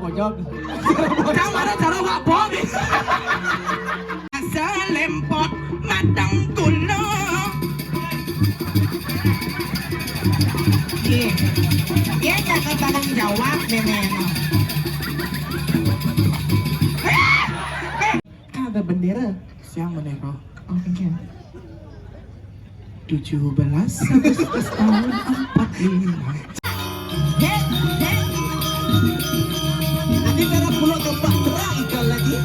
pojok. Kang mana cara wapok? Selempot matang kulo. Dia jangan tanggung jawab nenek. Ada bendera. Siang menero. Oh, kan. 17 Agustus tahun 45. Nanti cara pulau tempat terang ikan lagi.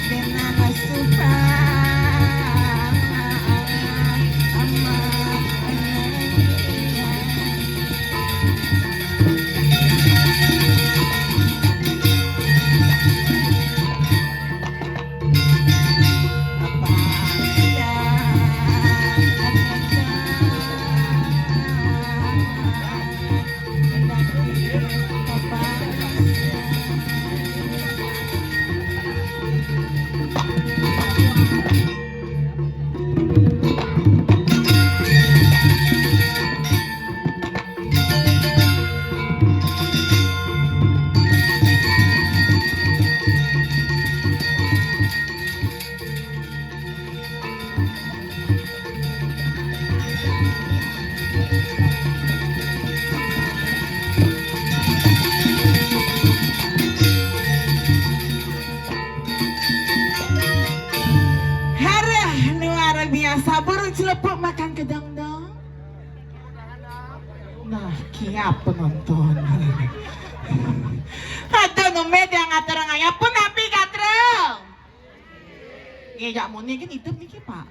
Tenang suka biasa burung celepuk makan kedang dong. Nah, kia penonton. Ada numed yang ngatur ngaya pun nabi katreng. Ya muni kan hidup nih pak.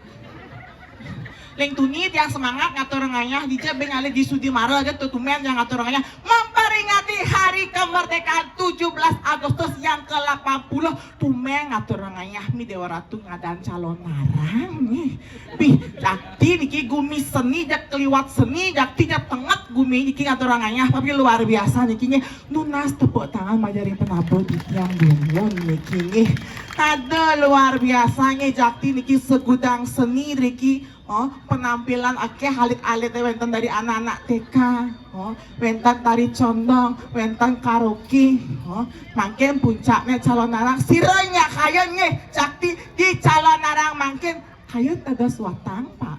Leng tunit yang semangat ngatur ngayah di Jabeng ale di Sudimara aja tuh tumen yang ngatur ngayah memperingati hari kemerdekaan 17 Agustus yang ke-80 tumen ngatur ngayah mi Dewa Ratu ngadan calon narang nih pi jakti niki gumi seni jak keliwat seni jakti jak tenget gumi niki ngatur ngayah tapi luar biasa niki nunas tepuk tangan majari penabur di tiang bunglon niki nih ada luar biasanya jakti niki segudang seni niki. Oh, penampilan akeh halit-alit wenten dari anak-anak TK, oh, wenten tari condong, wenten karaoke, oh, mangkin puncaknya calon narang sirenya kayaknya jakti di calon narang mangkin kayak ada suatang pak.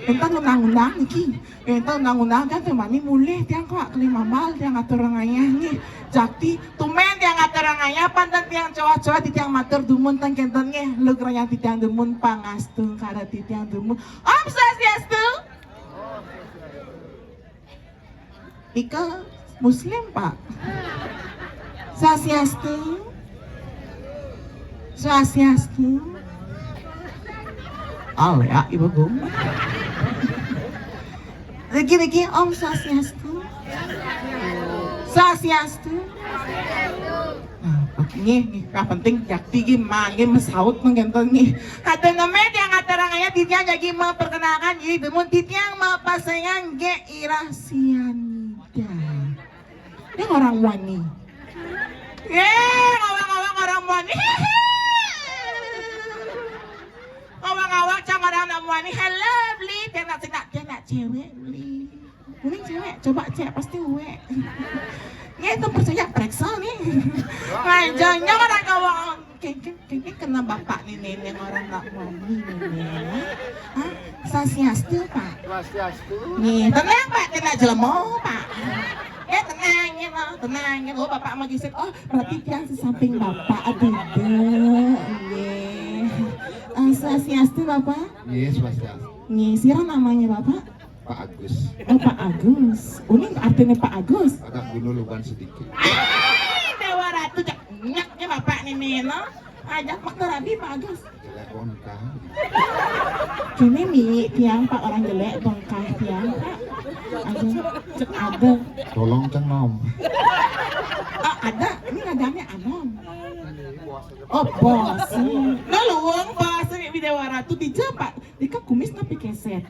Entar undang-undang niki, entar undang-undang kan temani mulih tiang kok kelima mal tiang atur ngayah nih, jakti tumen tiang atur ngayah pandan tiang cowok-cowok di tiang matur dumun tang kenten nih, lu keranya di tiang dumun pangastung karat di tiang dumun, Om Swastiastu. Ika Muslim pak, Swastiastu, Swastiastu. Oh ya, Ibu Gum. Lagi-lagi Om Swastiastu. Swastiastu. Nah, nih, penting jakti gimana, mesaut menggenton nih. Ada namanya yang ngatarangnya titiang jadi memperkenalkan jadi demun titiang pasangan ge Irasianida. Dia orang wani. Ngawang-ngawang orang wani. Ngawang-ngawang cang orang wani. Hello, beli. Dia nak cewek beli. Mending cewek, coba cewek pasti uwe. Ya itu percaya periksa nih. Jangan orang ngawang. Kayaknya kena bapak nih nenek orang nak wani nenek. Hah? Swastiastu pak. Swastiastu. Nih tenang pak, kena jelemo pak. Ya tenang ya. Oh bapak mau gisik. Oh berarti yang sesamping bapak ada. Swastiastu bapak. Iya Swastiastu. Nih siapa namanya bapak? Pak Agus. Oh Pak Agus. Ini artinya Pak Agus. Agak gunung luban sedikit. Dewa Ratu nyaknya bapak nih no. Ajak Pak Terabi Pak Agus. Jelek bongkah. Kini mi tiang Pak orang jelek bongkah tiang Pak. Cek ada. Tolong ceng nom. Oh ada. Ini nadanya anom. Oh bos. Laluang bos ini Dewa Ratu dijebak. Dika kumis tapi keset.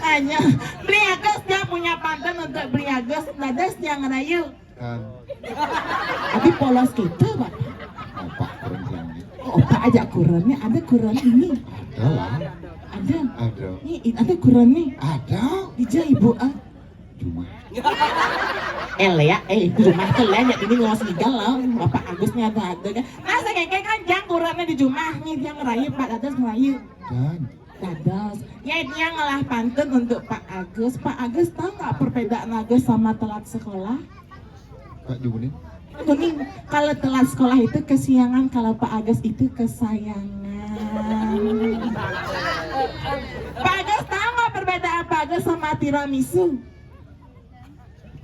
Hanya beli Agus dia punya pantun untuk beli Agus. Dadas dia ngerayu. Kan. Tapi polos gitu pak. Opak kurang ini. Oh, opak aja kurannya. Ada kuran ini. Ada lah. Ada. Ada. Nih ada kuran nih. Ada. Dija ibu ah. Cuma. Ya, rumah kalian ya ini luas legal loh. Bapak Agusnya ada kan. Masa kayak kan jang kurannya di rumah nih dia ngerayu Pak Dadas ngerayu. Dan. Dadas. Ya dia ngalah pantun untuk Pak Agus. Pak Agus tahu nggak perbedaan Agus sama telat sekolah? Kak Jubunin. Ini kalau telat sekolah itu kesiangan, kalau Pak Agus itu kesayangan. Pak Agus tahu nggak perbedaan Pak Agus sama tiramisu?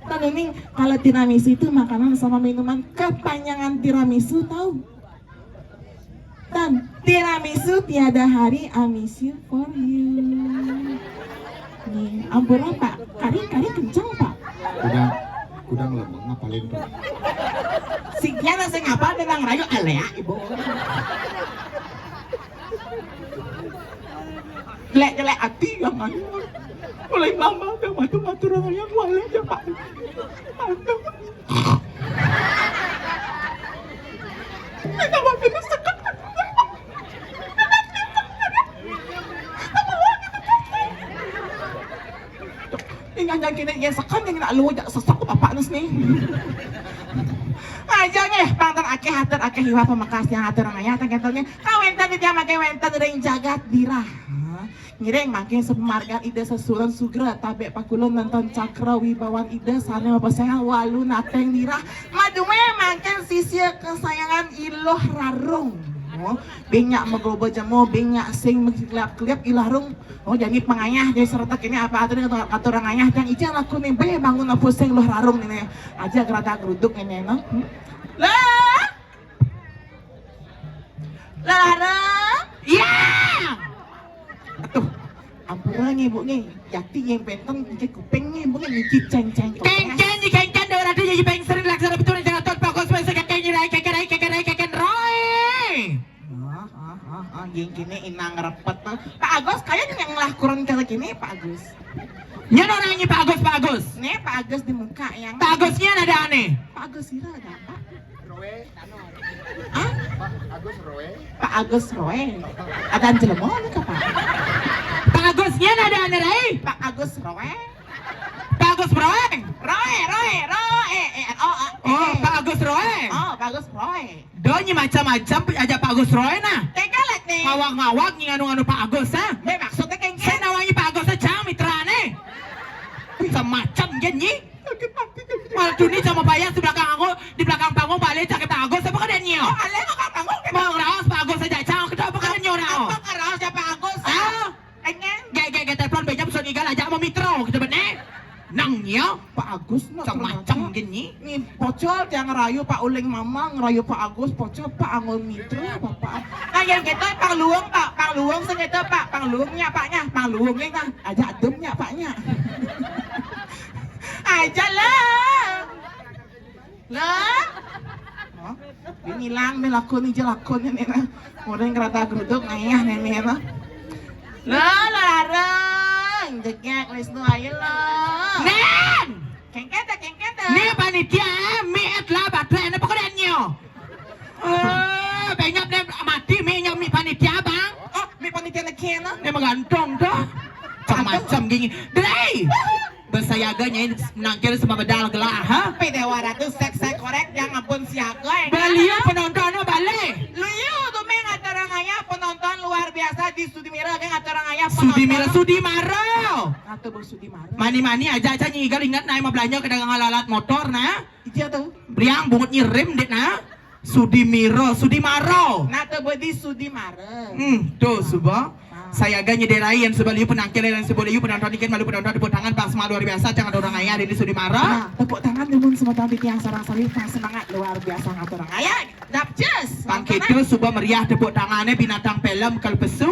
Nuning, kalau tiramisu itu makanan sama minuman kepanjangan tiramisu tahu? Tan, tiramisu tiada hari, I miss you for you. Nih, ampun Pak, kari kencang Pak. Kudang lemeng ngapalin tuh. Sikian saya ngapa dengan rayu alea ibu. Jelek hati yang anu. Mulai mama udah matu orang yang wale ya Pak. Kita makin sekat. Ingat kini yang sekan yang nak lu jak sesak apa nus nih. Aja nih, pangtan akeh hater akeh hiwa pemakas yang hater ngaya tengketelnya. Kawentan dia make wentan ring jagat dirah. Ngiring makin semargan ide sesulan sugra tabe pakulun nonton cakra wibawan ide sane mapasengan walu nateng dirah. Madume makin sisia kesayangan iloh rarung. Binyak megobo jamo binyak sing meklap-klap ilarung. Jadi pengayah jadi seretak ini apa atuh kata orang ayah dan ijang laku nih be bangun apa sing loh rarung ini aja gerada geruduk ini no. Lah larang ya atuh ampuran ibu nih jati yang pentong jadi kupingnya ibu nih ciceng ceng dah ada jadi peng sering laksana betul jangan tot pakos masa kakek nyerai roy yang kini inang repet Pak Agus kayaknya yang lah kurang kali kini Pak Agus nya orangnya Pak Agus nih Pak Agus di muka yang Pak Agusnya ada aneh Pak Agus ini ada apa? Roe ah? Pak Agus Roe ada anjelemo nih Pak Pak Agusnya ada aneh Rai Pak Agus Roe Pak Agus Roe oh Pak Agus Roe oh Pak Agus Roe donya macam-macam aja Pak Agus Roe nah tegalet nih ngawak-ngawak nganu-nganu Pak Agus ha maksudnya kayak saya nawangi Pak Agus aja mitrane semacam gini malah dunia sama bayar di belakang aku di belakang panggung balik cakap Pak Agus apa kan nyo oh ale belakang panggung mau ngerawas Pak Agus aja cang kita apa kan nyo rao apa ngerawas ya Pak Agus ah engen gege telepon bejam so nigal aja mau mitro gitu bener nangnya Pak Agus macam gini nih pocol yang ngerayu Pak Uling Mama ngerayu Pak Agus pocol Pak Angol Mitra Bapak kayak gitu Pak Luang segitu Pak Luangnya Paknya Pak Luangnya kan aja ademnya Paknya aja lah ini lang melakon ini nah orang kereta geruduk ngayah nenek lah larang jegek Lisnu ayo lo nen kengketa nih panitia miet lah baterai apa kerennya banyak deh mati mi panitia bang oh mi panitia nekena nih menggantung tuh macam gini deh bersayaganya nangkir sama bedal gelah ha P200 sek korek yang ampun siaga baliu penontonnya balik liu tuh mengatarang ayah penonton luar biasa di Sudimira kan ngatarang ayah penonton Sudimaro atau bersudimaro mani aja nyigal ingat naik mau belanja ke dagang alat motor nah iya tuh beriang bungut nyirim dek nah Sudimaro nah tuh di Sudimaro tuh subah saya ganya derayan sebaliu penangkil dan sebaliu penonton ikan malu penonton tepuk tangan pas luar biasa jangan ada orang ayah di Sudimara nah, tepuk tangan namun semua tahun yang sarang salih pas semangat luar biasa ngat orang ayah dapjes pangkitu subah meriah tepuk tangannya binatang film kalpesu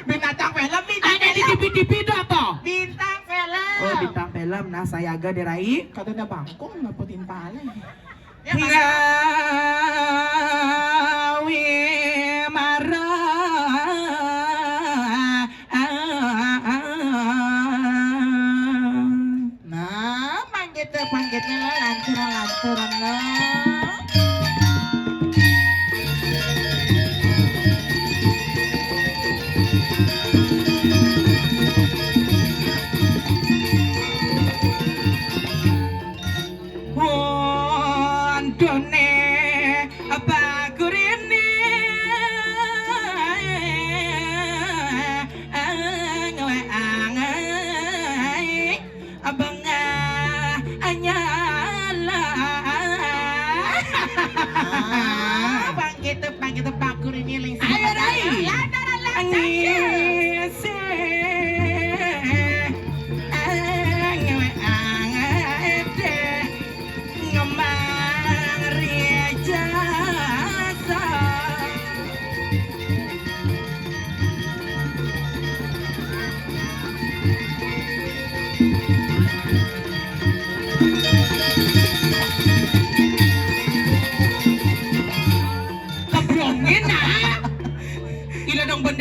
binatang film ada di TV itu apa bintang film oh bintang film nah saya agak derai katanya bangkong napotin pale ngawi marah panggitnya lah lanturan lah wondone apa kurine abang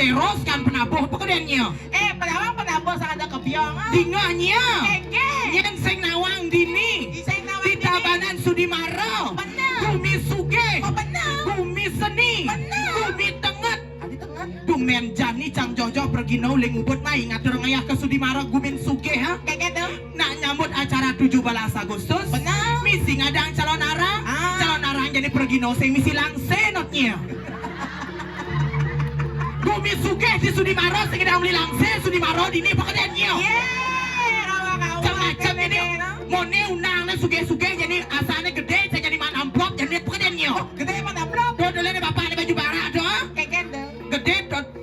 teroskan penabuh pekerjaannya. Penabos sang ada kebiong. Dinganya. Keke. Yang sing nawang dini. Iseng nawang Di Tabanan Sudimara. Bener. Bumi Suge. Oh bener. Bumi Seni. Bener. Bumi Tenget. Adi tengah. Dumen Jani Cang Jojo pergi ling ubut mai ngatur ngayah ke Sudimara Gumin Suge ha. Keke tuh. Nak nyambut acara 17 Agustus. Bener. Misi ngadang calon arang. Ah. Calon arang jadi pergi sing misi langsenotnya. Bumi Suge di Sudimara sing ngedang beli langse Sudimara dini pekerjaannya. Macam ini mone unang na suge-suge jadi asalnya gede saya jadi man amplop jadi pekerjaannya. Gede mana blok. Do dulu nih bapak nih baju barak do. Keke tuh. Gede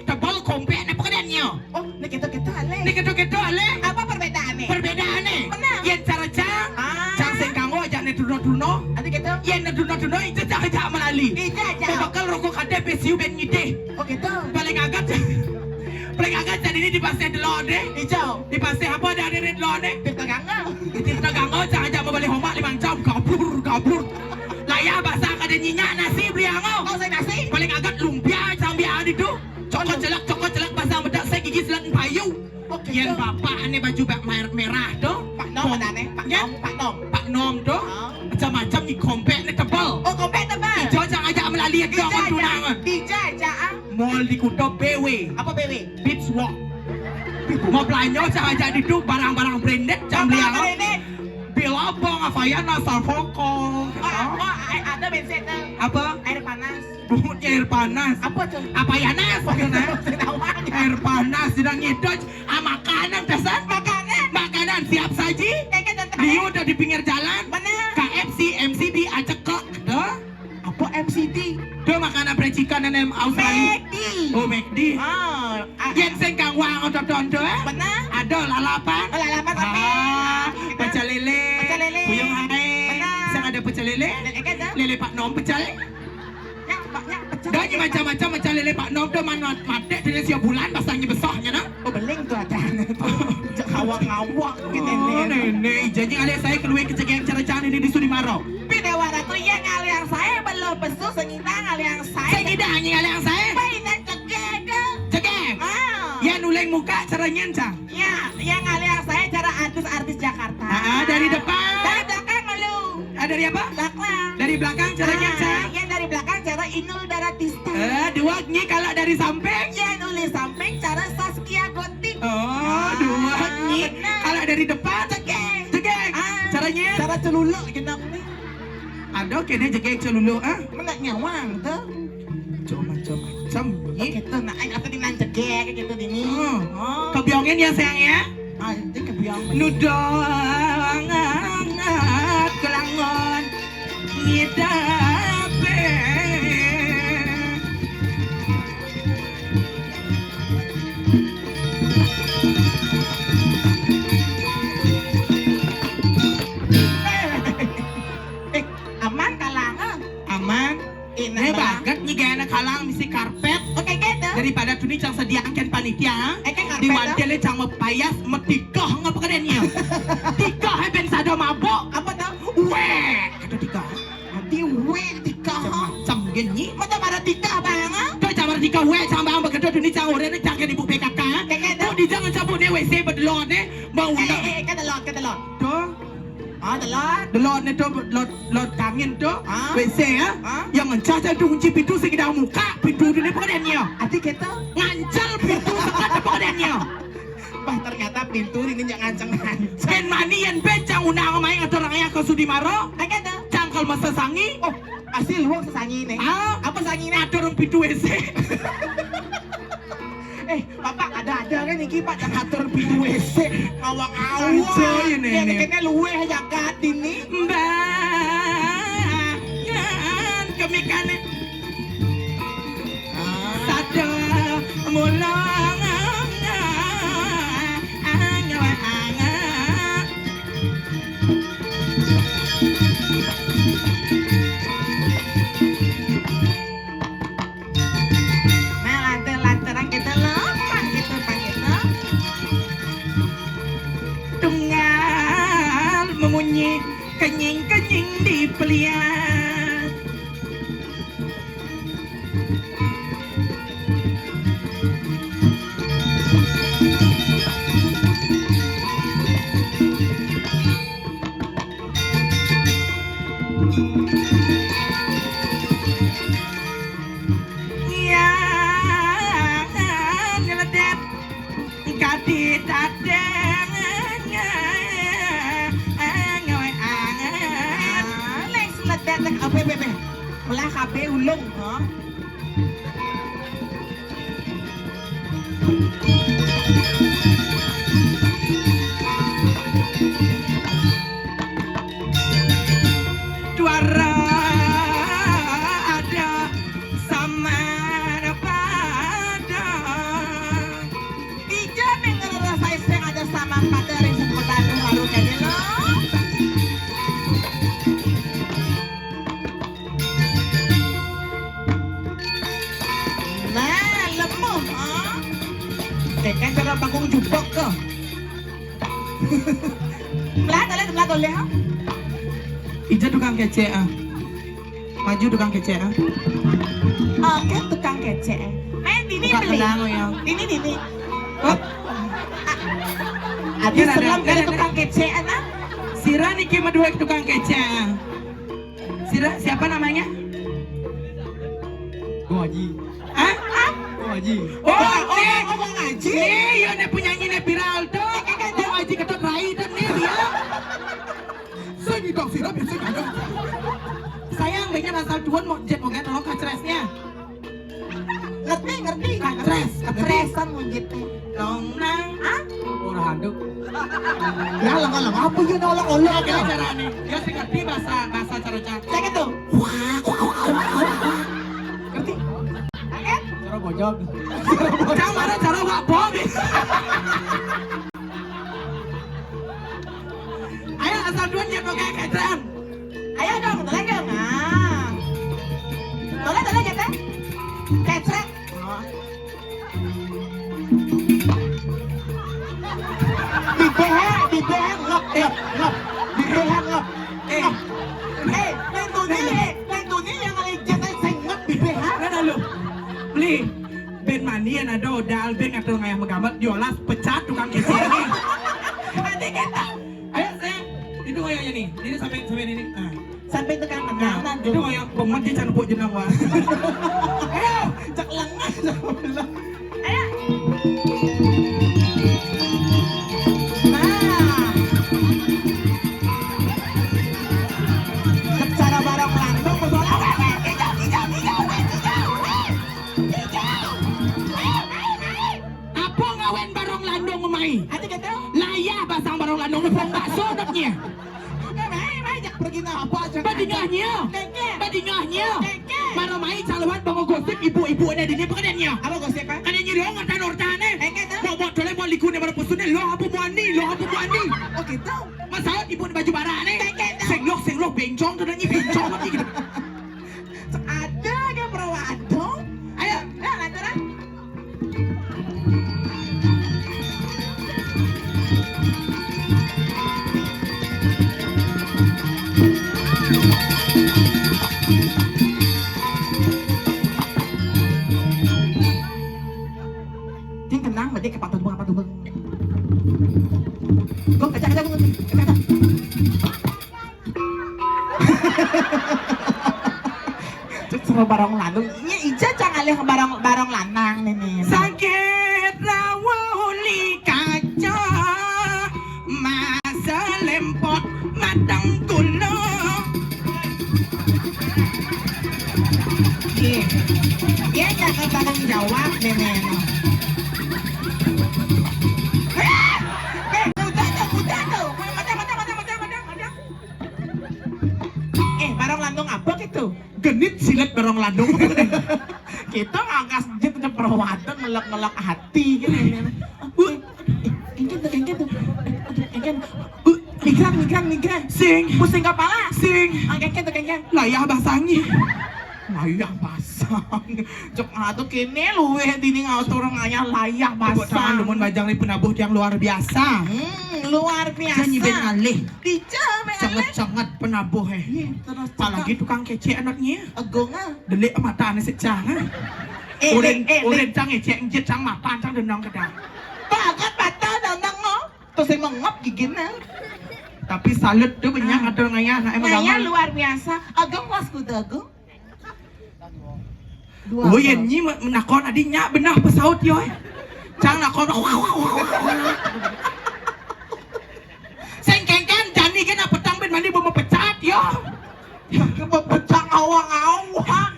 tebal kompek nih pekerjaannya. Oh, ini kita ale. Nih gitu-gitu ale. Apa perbedaannya? Perbedaannya. Benar. Yang cara cang, Ah. cang sing kanggo aja nih duno-duno. Adi gitu. Yang nih duno-duno itu cang melali. Ija aja. Bakal rokok kade besiu ben ngide. Oh gitu. Paling agak jadi ini di pasir delode. Hijau. Di pasir apa dari red lode? Kita ganggal. Kita ganggu jangan jangan balik homak 5 jam kabur. Layar bahasa kada nyinya nasi beli angau. Kau saya nasi. Paling agak lumpia sambil ada itu. Cokot celak bahasa bedak saya gigi selat payu. Oke. Yang bapak ane baju merah tuh. Pak Nom mana nih? Pak Nom. Pak Nom tuh. Ah. Macam-macam ni kompek ni tebal. Oh, kompet tebal. Hijau jangan ajak melalui Ija jangan aja. tunangan. Ija aja. Mall di Kuto BW. Apa BW? Beach Walk. Mau belanja jangan ajak itu barang-barang branded jangan beli angau. ini? Bilabong Avayan asal Hongkong. Ada bensin tuh. Apa? Air panas. Bunyi air panas. Apa tuh? Apa ya nas? Senawang. Air panas sedang ngidot. Makanan pesan. Makanan siap saji. Keke dan Dia udah di pinggir jalan. Mana? KFC, MCD, acekek. Dah. Apa MCD? Tuh makanan percikan dan Australia. McD. Oh McD. Oh. Yang sing kang wang otot tuh. Benar. Ada lalapan. Oh, lalapan tapi. Pecel lele. Pecel lele. Puyung hai. Benar. Sang ada pecel lele. Keke dah. Lele Pak Nom pecel. Banyak pecah. Dah ni macam-macam macam lele Pak Nom tu manut mati dari siap bulan pasangnya besarnya nak. Oh, beling tuh ada. Ngawak-ngawak gitu Oh nenek, jadi kali saya keluar ke cegeng cara-cara ini di Sudimara. Pinawara tuh yang ngaliang saya belum besu sengita ngaliang saya. Saya tidak hanya kalian saya. Mainan cegeng ke. Cegeng. Ah. Ya nuleng muka cara nyencang. Ya, yang ngaliang saya cara artis-artis Jakarta. Dari depan. Dari belakang lu. Dari apa? Belakang. Dari belakang cara nyencang. Yang dari belakang cara Inul Daratista. Dua ni kalau dari samping. Yang nulis samping cara Saskia Gotik. Oh, dua ni. benar. Kalau dari depan. Cegeng. Cegeng. Caranya? Cara celuluk genap nih. Ada kena cegeng celulu ah. Mana nyawang tuh. Macam-macam ni. Gitu, nah, atau di nan cegeng gitu di ni. Oh. Kebiongin ya sayangnya. Ah, itu kebiang. Nudong angat kelangon ngidape. Aman kalangan. Aman. Ini banget nih gaya kalang misi karpet. Oke gitu. Daripada tuni cang sediakan panitia. Karpet. Di wantele cang mepayas metikah ngapa kedennya. Tikah ben sado mabok. Apa tuh? Weh, kata tikah. Di we tika. Cang genyi. Macam ada tika bang? Tuh cang tika weh cang bang begitu tuni cang orang cang kan ibu PKK. Tuh di jangan cabut nih WC bedelon nih. Mau Kata lot. tuh. Ah, telot. Delon itu lot angin tuh. Ah. WC ya. Ah. Yang ngencah tu kunci pintu sekedar muka. Pintu tu ni pekerjaannya. Ati kita. Ngancel pintu sekedar pekerjaannya. Bah ternyata pintu ini jangan nganceng. Ben mani yang bencang undang main atau orang yang ke Sudimara. Kata. Cangkal masa sangi. Oh, asli luang sesanyi ini. Ah. Apa sanyi ini? Atur pintu WC. Bapak ada kan iki Pak yang atur pintu WC. Awak-awak. Anjay, ini. Yang kene luweh jagat ini. Mbak, kan kemikane. Sada mulang Lantaran kita lepas gitu Pak gitu. Tunggal memunyi kenying-kenying di pelian. cek apa bebe? Melah kape ulung, ha? Juara ada sama pada. Tidak mengenal saya ada sama pada yang sekolah baru jadi lo. Nah, lemah, ha? Tekan cara panggung jubok ke. Melah boleh, ha? Ija tukang kece ah. Maju tukang kece ah. Oke, tukang kece. Dini Buka beli. tenang, ya. Dini. Oh, Abis Ada, selam ada, dari ada. tukang kece, anak. Sira niki medua tukang kece ah. Sira siapa namanya? Gua Haji. Ah? Gua Haji. Oh, Ngomong ngaji. nih, ya nih penyanyi nih viral tuh. Dia ngaji ketut rai dan nih dia. Saya dong sirap saya kagak. Sayang, baiknya asal tuan mau jet mau kan tolong kacresnya. Ngerti. Ketresan mujitnya. Dong nang. Ah? Orang handuk. Ya lang apa yun olok-olok Oke cara nih. Dia sih ngerti bahasa cara-cara. Saya gitu. Ngerti? Cara bojog. Jangan marah cara wak bom. Ayo asal tuan jet mau kayak kacrean. Ayo dong, tolong dong. Tolong ya teh. Kecret. Dibehan ngop. Dibehan ngop. Tentunya yang ada jatah saya ngop dibehan. Kan lu. Beli. Ben mania na dodal ben atau ngayah megambat diolas pecat tukang kece ini. Nanti kita Ayo saya. Itu ngayahnya nih. Ini sampai ini. Ah. sampai tekan Nah, tengah itu ngayah pemat dia can puk jenang wah. Ayo, cek lengan. Ayo. Nah. Cara barang landung berbola. Hijau. Apa ngawen barong landong memai? Hati kata. Layah basang barong landong nepong bakso dapnya. Jak pergi apa aja. Badingahnya. Badingahnya. Maromai caluan bango gosip ibu-ibu ada di pekerjaannya. Apa gosip pak? Ada nyeri orang tan ortane. Engke tuh. Mau tole mau likune baru pusune lo apa muani. Oh gitu. Masalah ibu di baju bara nih. Senglok bencong tuh nyi bencong lagi gitu. Ada ke perawat. Ayo, lanjutan. Dia tenang, berarti ke patut bung. Kok kacang. Sama barang landung, ini Ica jangan lihat barang lanang nih. Sakit rawuli kaca masa lempot matang kulo. Dia jangan barang jawab nenek. Barang landung apa gitu? Genit silet barong landung. Kita ngangkas jet udah perawatan ngelak hati gitu. Migran. Sing Pusing kepala. sing Kengken. layah basangi. Layak basang. Cok atuh kene luweh dini ngatur nganya layak Buat tangan basang. lumun bajang ni penabuh yang luar biasa. Luar biasa. Janji ben alih. Dica Sangat-sangat penabuh Terus Apalagi tukang kece anaknya. agonga. Delik mata ane secang. Ulen cang ecek njit cang mapan cang dendang kedang. Bagat bata dandang mo. Terus yang mengop gigina. Tapi salut tuh banyak atur ngaya anak emang Nganya gamal. luar biasa. Agong was kuda agong. Oh iya nyi menakon adinya benah pesaut yo. Cang nakon. Sengkengkan jani kan petang ben mandi mau pecat yo. Kepecang awang-awang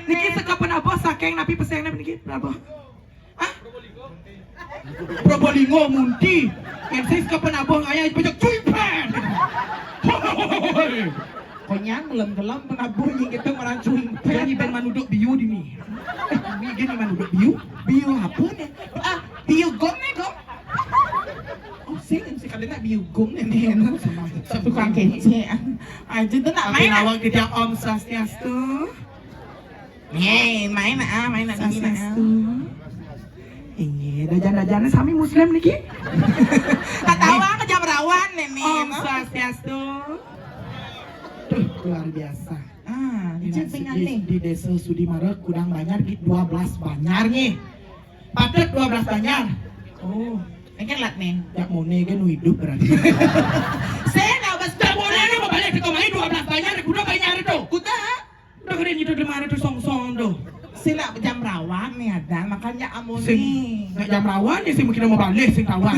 Niki seka penabo saking napi peseng napi niki penabo. Hah? Probolinggo munti. Yang saya seka penabo ayah pajak cuipen. Konyang gelem-gelem penabur yang kita merancuin Jadi ben manuduk biu di ni. Gini manuduk biu. biu apa nih? Biu gom nih gom. Oh sing kadang biu gom nih tukang kece. Aja tuh nak main. Awang tidak Om Swastiastu. Main di sini. Dajan-dajannya sami muslim niki. Katawa ke jam rawan nenek. Om Swastiastu. Luar biasa. Di desa Sudimara kudang banyak 12 banyar nih. Patet 12 banyar. Oh, Ini kan lat nih. jak mone kan hidup berarti. Saya nggak bas. Jak mone ini mau balik ke kamar 12 banyar, kuda banyar itu. Kuda. Udah keren itu di mana tuh song-song tuh. Sila jam rawan nih ada, makanya amoni. Nggak jam rawan ya sih mungkin mau balik sing kawan.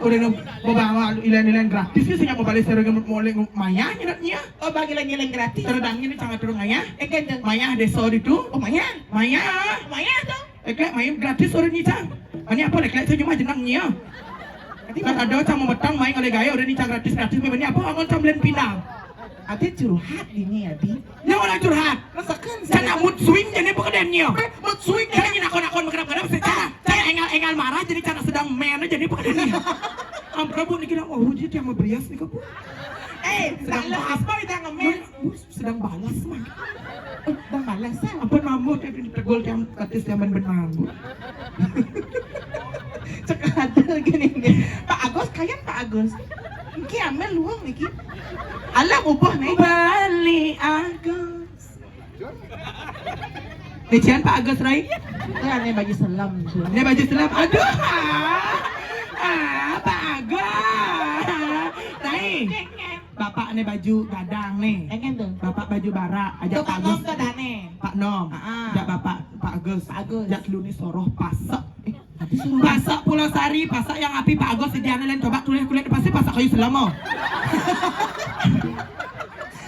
Udah mau bawa ilan-ilan gratis sih mau balik seragam mulai maya nyeratnya. Oh bagi lagi yang gratis. Teredangnya ini sangat turun maya. Kan Maya desa itu. oh Maya tuh. Main gratis sore ni cang. Ani apa lek saya cuma jenangnya. Kan ada cang mau betang main oleh gaya udah ni cang gratis main apa angon cang belen pinang. Ati curhat ini ya di. Ya orang curhat. Rasakan Saya mood swing jadi pekerjaannya. mood swing Saya ingin akon berkedap secara saya engal marah jadi cara sedang mana jadi pekerjaannya. Prabu ni kira oh dia yang memberias ni kamu. sedang apa kita ngemen? Sedang balas mah. Sedang balas ya. Apa mamut yang tegol yang katis yang ben mamut. Cek ada gini nih. Pak Agus kalian Pak Agus. Iki amel luang nih ki. Alam ubah nih. Bali Agus. Nician Pak Agus Rai. Ini baju selam. Ini baju selam. Aduh. Pak Agus. Rai. Bapak ini baju gadang nih. Engen tuh. Bapak baju bara. Ajak Pak Agus. Tuh dane. Pak Nom. Ajak Bapak Pak Agus. Ajak lu nih soroh pasak. Pasak Pulau Sari, pasak yang api Pak Agus sediana lain coba tulis kulit pasti pasak kayu selama.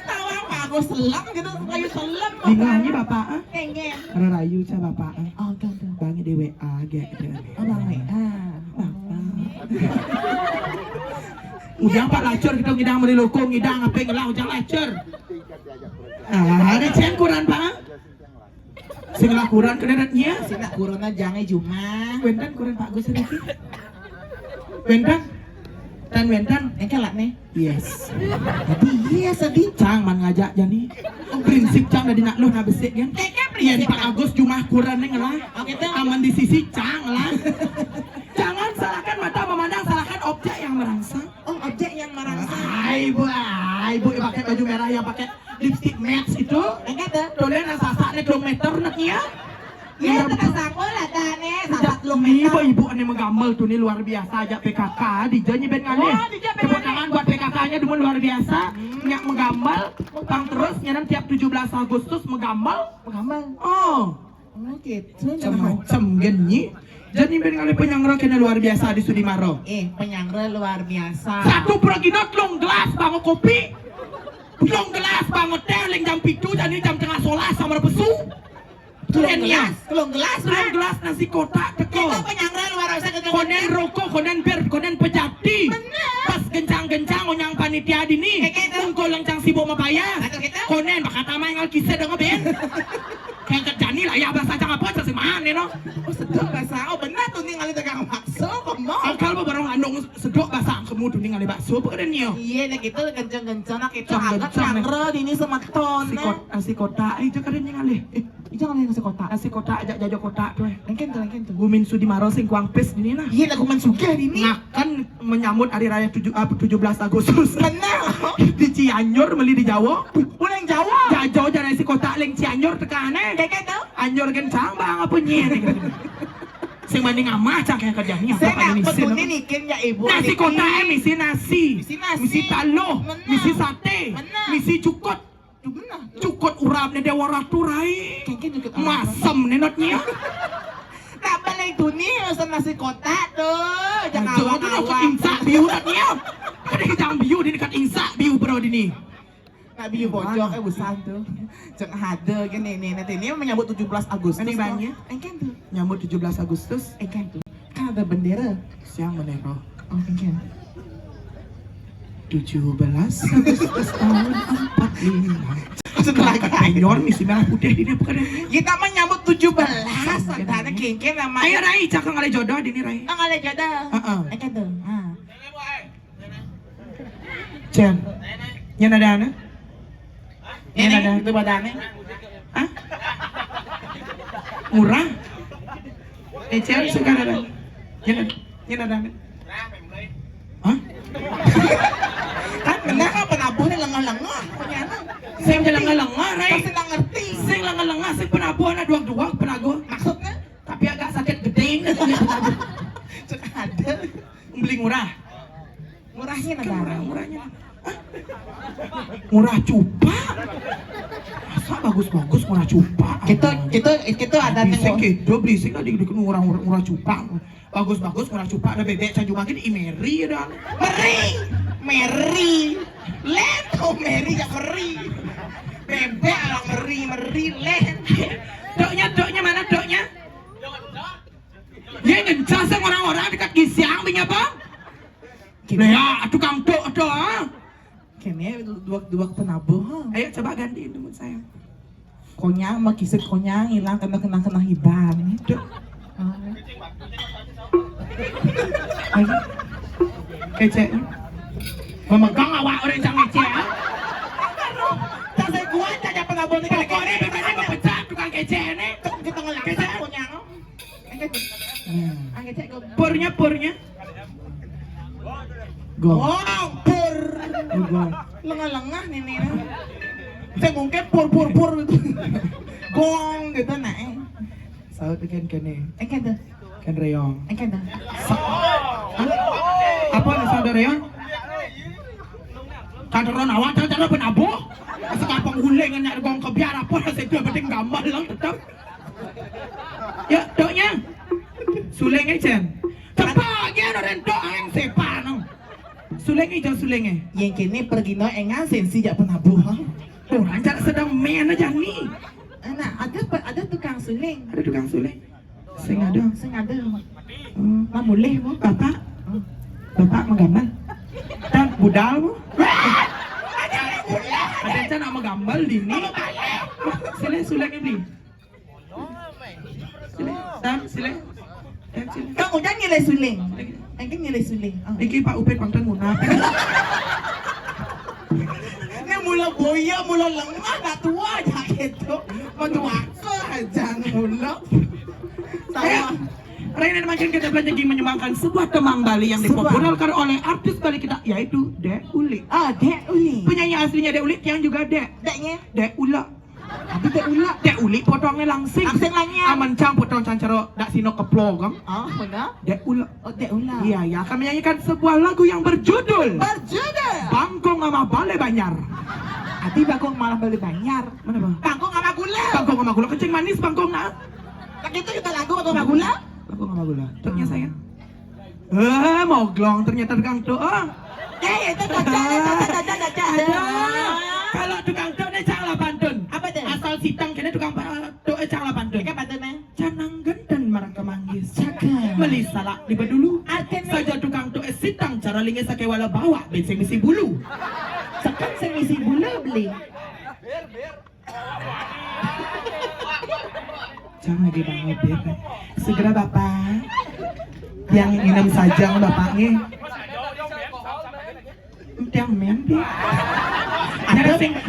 Tahu Pak Agus selam gitu kayu selam. Dingannya Bapak. Engen. Karena rayu saya Bapak. Oh gitu. Bang di WA gitu. Oh bang WA. Ujang Pak Lacur kita ngidang meri lokong ngidang apa ngelah ujang Lacur. Ada cen kuran Pak. Sing lakuran kedaratnya. Sina kuruna jangan cuma. Wentan kuran Pak Gus ini. Wentan. Tan wentan. Engkelak nih. Yes. Jadi iya sedih. Cang man ngajak jani. Prinsip cang dari nak lu na besik kan. Yen Pak Agus cuma kuran ning lah. Aman di sisi cang lah. Jangan salahkan mata memandang, salahkan objek yang merangsang. Oh objek yang merangsang. Ibu pakai baju merah yang pakai lipstick match itu. Enggak tuh. Dolen asasaknya kilometer naknya. Ya kita sangkul lah tane. Ibu ane menggamel tuh nih luar biasa aja PKK dijanji ben ngalih. Tepuk tangan buat PKK-nya dulu luar biasa. Nyak menggamel, tang terus nyanam tiap 17 Agustus menggamel. Oh. Oh gitu. Macam genyi. Jadi ben ngalih penyangra kena luar biasa di Sudimaro. Penyangra luar biasa. Satu praginot long gelas bango kopi. Long gelas bango teh leng jam 7 jadi jam tengah 11 sama besu. Kelong gelas. Long gelas nasi kotak teko. Itu penyangra luar biasa kita. Konen rokok, konen bir, konen pejati. Pas gencang-gencang onyang panitia dini. Ungko langcang sibuk mabaya. Konen bakata main ngal kisah dong ben. Kayak kerjani lah ya bahasa cang apa sih mana no? Oh sedok bahasa. Oh benar tuh nih ngali tegang bakso kamu. Angkal barang andong sedok bahasa kamu tuh ngali bakso pekerjaannya. Iya nih gitu kencang-kencang nak itu agak nyangre dini semakton. Nasi kota itu kadang ngali. Itu ngali nasi kota. Nasi kota ajak jajak kota tuh. Lengken tuh. Gumin Sudimaro sing kuang pes dini nah. Iya lagu mensuga dini. Ngakan menyambut hari raya 17 Agustus. Benar. Di Cianjur beli di Jawa. Pulang Jawa. Jauh dari si kota leng Cianjur tekane. Kayak tuh. Anjur kencang bang apa nyer. Sing banding amah cang kayak kerjanya. Saya nggak betulnya nikin ya ibu. Nasi kota misi nasi. Misi talo. Misi sate. Misi cukot. Cukot urap nih dewa ratu rai. Masem nenotnya. Tak balik dunia urusan nasi kota tuh. Jangan awak-awak. Insa biu natnya. Kadang jangan biu di dekat insa biu bro dini. Nabi bojok busan tuh. Cek hade gini nih nanti ini menyambut 17 Agustus. Ini banyak. Engken tuh. Nyambut 17 Agustus. Engken tuh. Kan ada bendera. Siang menero. Oh, engken. 17 Agustus tahun 45. Setelah Penyor misi merah putih di bukan ini. kita menyambut 17. Santana kengken nama. Ayo Rai, cakang ada jodoh di ini Rai. Ang ala jada. Heeh. Engken tuh. Ah. Cen. Yan ada ana? Ini ada. itu badannya. Hah? Murah? Cen suka ada. Yan ada ana? Hah? Kan benar kan penabuhnya lengah-lengah. Ternyata. Saya jalan ngelengah Rai. Pasti nggak ngerti. Saya lengah-lengah, saya penabuhan ada duak-duak penabuh. Maksudnya? Tapi agak sakit gede. Cek ada. Beli murah. Murahnya Kan negara. murahnya. Hah? Murah cupa. Masa bagus-bagus murah cupa. Kita ada Bising tengok. gitu, bising ada di murah cupa. Bagus-bagus murah cupa ada bebek saya juga di Imeri ya dan. Meri. Leto Meri ya Meri. Bebek orang Meri let. Doknya mana doknya? Ya ngencas sama orang-orang dekat Gisiang punya apa? Ya, tukang dok doang. Kayaknya dua penabuh. Ayo coba gantiin temen saya. Konyang sama kisah konyang hilang kena hiban. Dok. Ayo. Kece. Memegang awak orang jangan kece. Tak saya kuat saja penabuh ni kalau Pokoknya bebeknya pecah tukang kece ini. kita ngelak Kece. konyang. Angkat cek Purnya. Gong pur. Lengah-lengah nih. Saya mungkin pur gitu. Gong gitu nah. Saud kan kene. Engken tuh. Kan reong. Engken tuh. Apa nih saudara reong? Canteron awak canteron penabuh. Sekarang penghuling nyari gong kebiar apa saya tu penting gambar lang tetap. Ya, doknya. Suleng aja. Cepat dia orang dok yang sepan. Suleng aja sulengnya. Yang kini pergi no engan sensi jak penabuh. Orang cara sedang main aja nih. Nah, ada tukang suling. Ada tukang suleng. Saya ada. Saya ada. Mah boleh mo. Bapak menggambar. Dan budal mo. Ada yang nak menggambar di ni. Sulengnya beli. Sileng. Kang udah nilai suling. Engken nilai suling. Iki Pak Upin Pangtan Munaf. Ini mula boya, mula lengah, dah tua aja gitu. Mentua ke aja mula. Sama. Raina makin kita belajar lagi menyumbangkan sebuah temang Bali yang dipopulerkan oleh artis Bali kita yaitu Dek Uli. Dek Uli. Penyanyi aslinya Dek Uli yang juga Deknya? Dek Ula. Tapi Dek Ula. Dek Uli potongnya langsing. Langsing lanya. Aman cang potong cancero dak sino keplog kan. Oh, benar? Dek Ula. Oh, Dek Ula. Iya, akan menyanyikan sebuah lagu yang berjudul Berjudul. Bangkong sama Bale Banyar. Ati bangkong malah beli banyar. Mana bang? Bangkong sama gula. Bangkong sama gula kencing manis bangkong nak. Lagi itu kita lagu bangkong sama gula. Bangkong sama gula. Truknya saya. Moglong ternyata tukang tuh. Itu ada. Kalau tukang tuh ini canglah pantun. Apa tuh? Asal sitang kena tukang tuh canglah pantun. Mereka bantunya. Canang genten marang kemanggis. Cakep. Beli salak di bedulu. Artinya. Saja tukang tuh sitang cara lingis sakit wala bawa bensin misi bulu. Sekarang saya misi gula beli. Jangan lagi banget bir. Segera bapak. Yang minum sajang bapaknya. Yang men dia.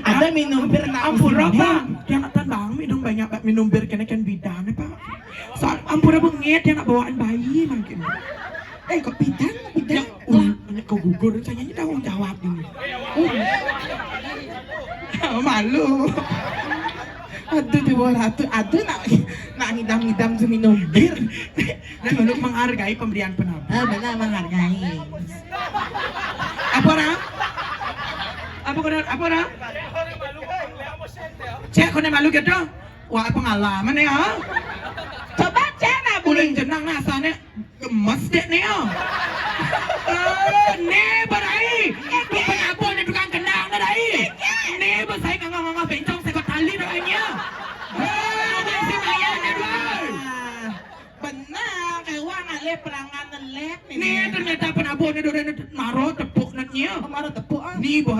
Ada minum bir Ampura pak. Dia nak tandang minum banyak minum bir kena kan bidan pak. Soal ampura bengit dia nak bawaan bayi mungkin. Kok bidan? Yang kau gugur saya ini tanggung jawab ini. Malu. Aduh di bawah ratu, aduh nak ngidam-ngidam seminum bir. Dan untuk menghargai pemberian penabuh. Benar menghargai. Apa orang? Apa orang? Cek kau malu gitu? Wah pengalaman ya? Coba cek nak Boleh boleh. jenang nasanya gemes deh nih ya. Nih berai. Penabuh ni tukang kendang dah dah. Nih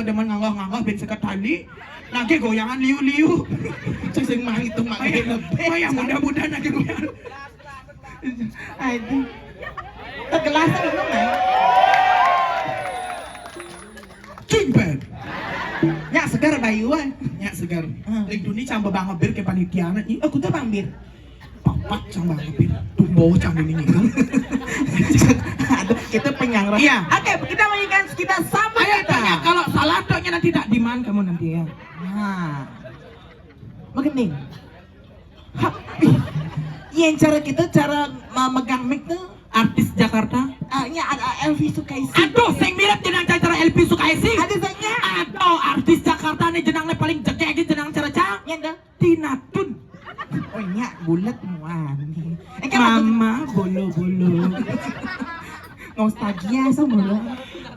demen ngangah-ngangah ben sekat tali. Lagi goyangan liu-liu. Sing mah itu mah Oh ya mudah-mudahan lagi goyangan. Aduh. Tegelasan lu mah. Cingpen. Nya segar bayuan. Ya segar. Lek duni cang babang bir ke panitia nih. Aku tuh bambir. Papat cang babang bir. Tumbuh cang ini nih. Aduh, kita penyang. Iya. Oke, kita menyanyikan kita sama Ayo kita. tanya kalau salah doknya nanti tak diman kamu nanti ya. Nah. Magening. Yang cara kita cara megang mic tuh Artis Jakarta. nya ada Elvi Sukaisi. Aduh, sing mirip jenang cara LP Sukaisi. Ada saya. Aduh, artis Jakarta nih jenangnya paling jeke gitu jenang cara cang. Nya dah. Tina Tun. Oh nya bulat muan. Mama bolo-bolo. Nostalgia semua.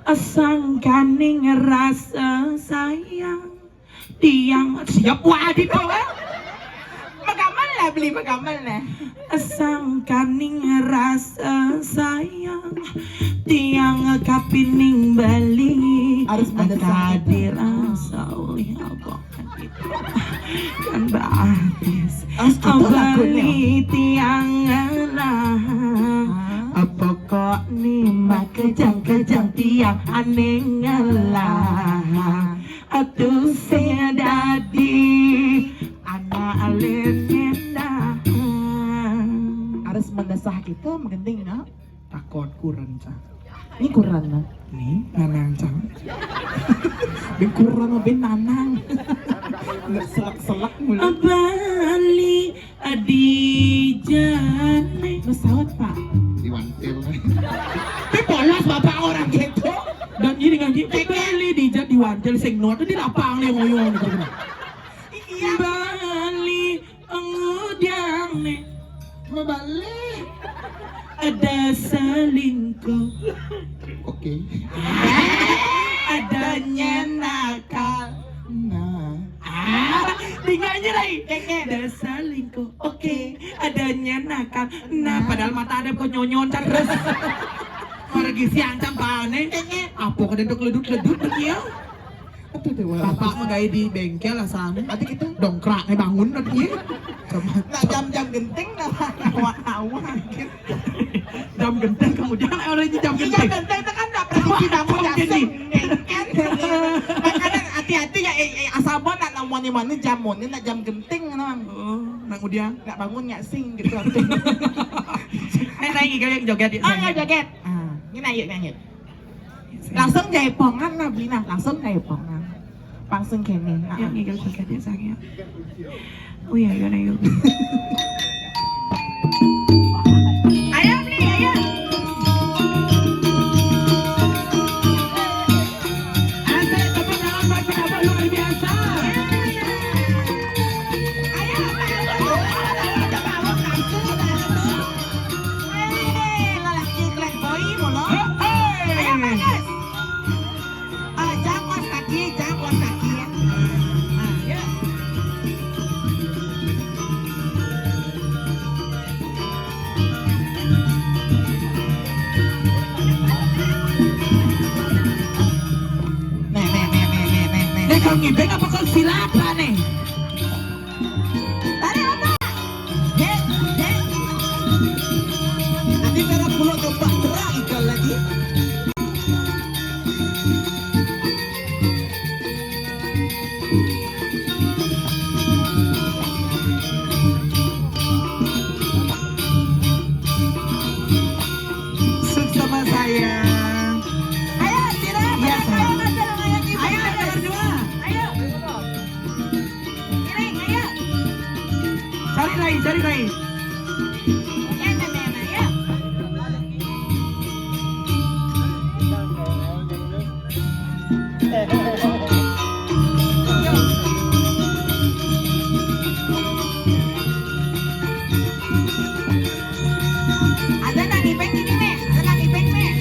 Asangkaning rasa sayang tiang siap wadi to Magamal lah beli magamal lah. asangkaning rasa sayang tiang kapining bali Harus mendesak. dirasa oleh abang itu kan batis Gitu lagunya. bali tiang lah apa kok ni makejang-kejang tiang aneh ngalah atuh saya dadi anak alena Harus mendesah kita mending nak. takut kurang cang Ini kurang nak. nih nanang cang Ben kurang ben nanang. Nggak selak-selak mulu. abali adijane Pesawat pak. Diwantil. tapi polos bapak orang gitu dan ini ngaji bali dijat diwantil sing not di lapang nih ngoyong gitu Iya. Bali ngudang nih Membalik. ada selingkuh Oke. adanya nakal Nah. tinggalnya lagi ada selingkuh oke adanya nakal nah padahal mata ada kok nyonyon terus pergi siang campane apa kededuk leduk dia Itu tuh. bapak mah gaya di bengkel lah sana Nanti kita dongkrak nih bangun nanti nak jam-jam genting nah awak-awak gitu. jam genteng kemudian orang ini jam Jam genteng genting itu kan tak prediksi bangun Wah, dasar. jadi. Kan. Makanya hati-hati ya asal bon nak namoni-moni jam moni nak jam genting nang. oh nak kemudian Nak bangun nyak sing gitu. lagi kayak joget di Oh ya joget. Ini nayuk nyanyi. Langsung jaipongan nah beli nah, langsung jaipongan. Langsung kene. yang ngigil joget ya sayang oh iya iya ayo Ayo beli, ayo. ada tepuk tangan buat pendapat luar biasa Ayo. Lalaki keren boy mulu. Ayo bagus. Jangan kuas kaki, jangan kuas kaki. Ya. nih kau ngibeng apa kau silakan nih Tadi apa? Dek. Nanti cara pulau coba gerak ikan lagi. Suk sama saya. Ayo, Tira. Iya, Ayo, sayang. ayo, kita berdua. Ayo. Kiring, ayo. cari lain Ya, nenek, ayo. Ada nak ibeng ini, Nek. Ada nak ibeng, Nek.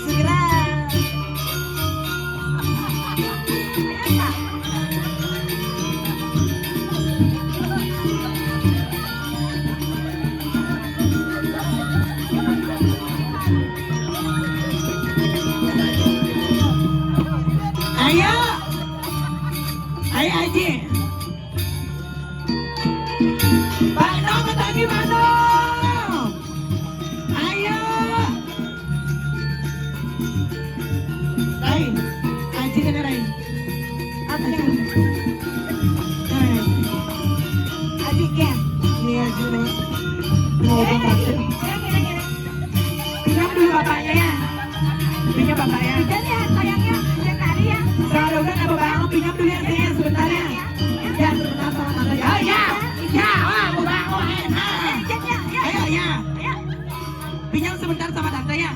Segera. Ayo, Pak. Haji. Pak Nom atau gimana? Ayo. Rai, Haji kan Rai. Apa yang? Haji kan? Iya Haji nih. Mau bangkit. Pinjam dulu bapaknya ya. Pinjam bapaknya. Pinjam ya sayangnya. Pinjam tadi ya. Kalau udah nggak bang, pinjam dulu ya saya sebentar ya. Ya sebentar sama tante ya. Oh ya, ya, oh bang, oh ayo ya. Pinjam sebentar sama tante ya.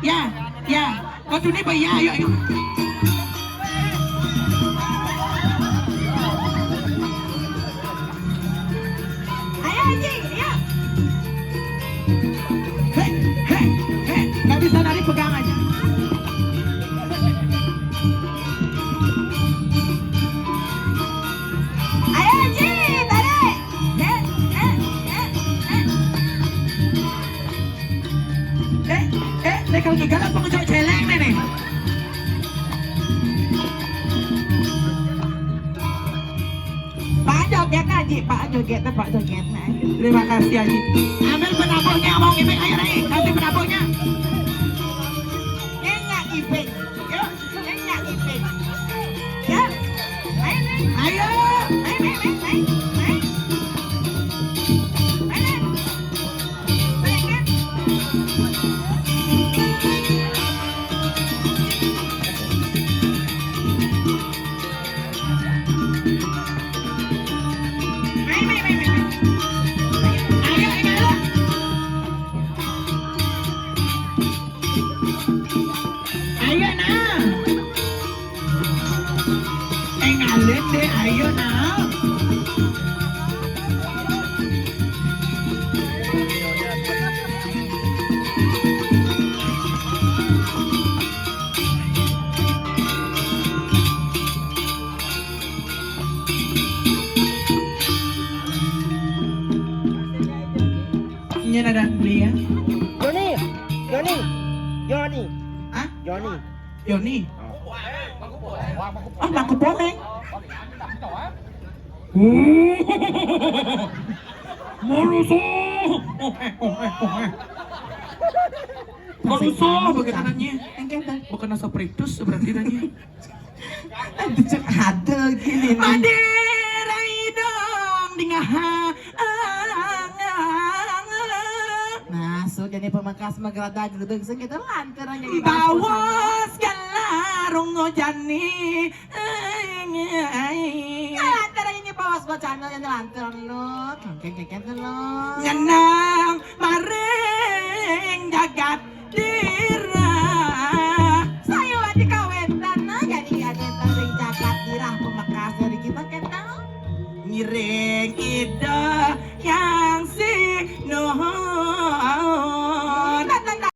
Ya, ya. Kau tuh nih ya, ayo ayo. Ayo Haji, ayo. Hei, hei, hei, nggak bisa dari pegang aja. Ayo Haji, tarik. Kalau gigal apa ngejok celeng nih? Pak joget Haji, Pak joget, Pak joget. Terima kasih Haji. Ambil penabungnya, mau ngiping ayo nih, kasih penabungnya. Nyenyak iping, yuk, nyenyak iping. Ya, ayo, ayo. Ayo nah. Ini ada beli ya. Yoni. Hah? Yoni. Yoni. Ah, bangku boleh. Maruso. Maruso bagaimana? Bukan asa pretus berarti nanya. Aduh cek ada gini nih. Maderai dong dingaha. Nah, so jadi pemangkas magrada gedeg sing kita lantaran yang Bawas galarong jani. lantaran yang bawas bacaan yang lantaran lo. Kengkeng lo. Nyanang maring jagat di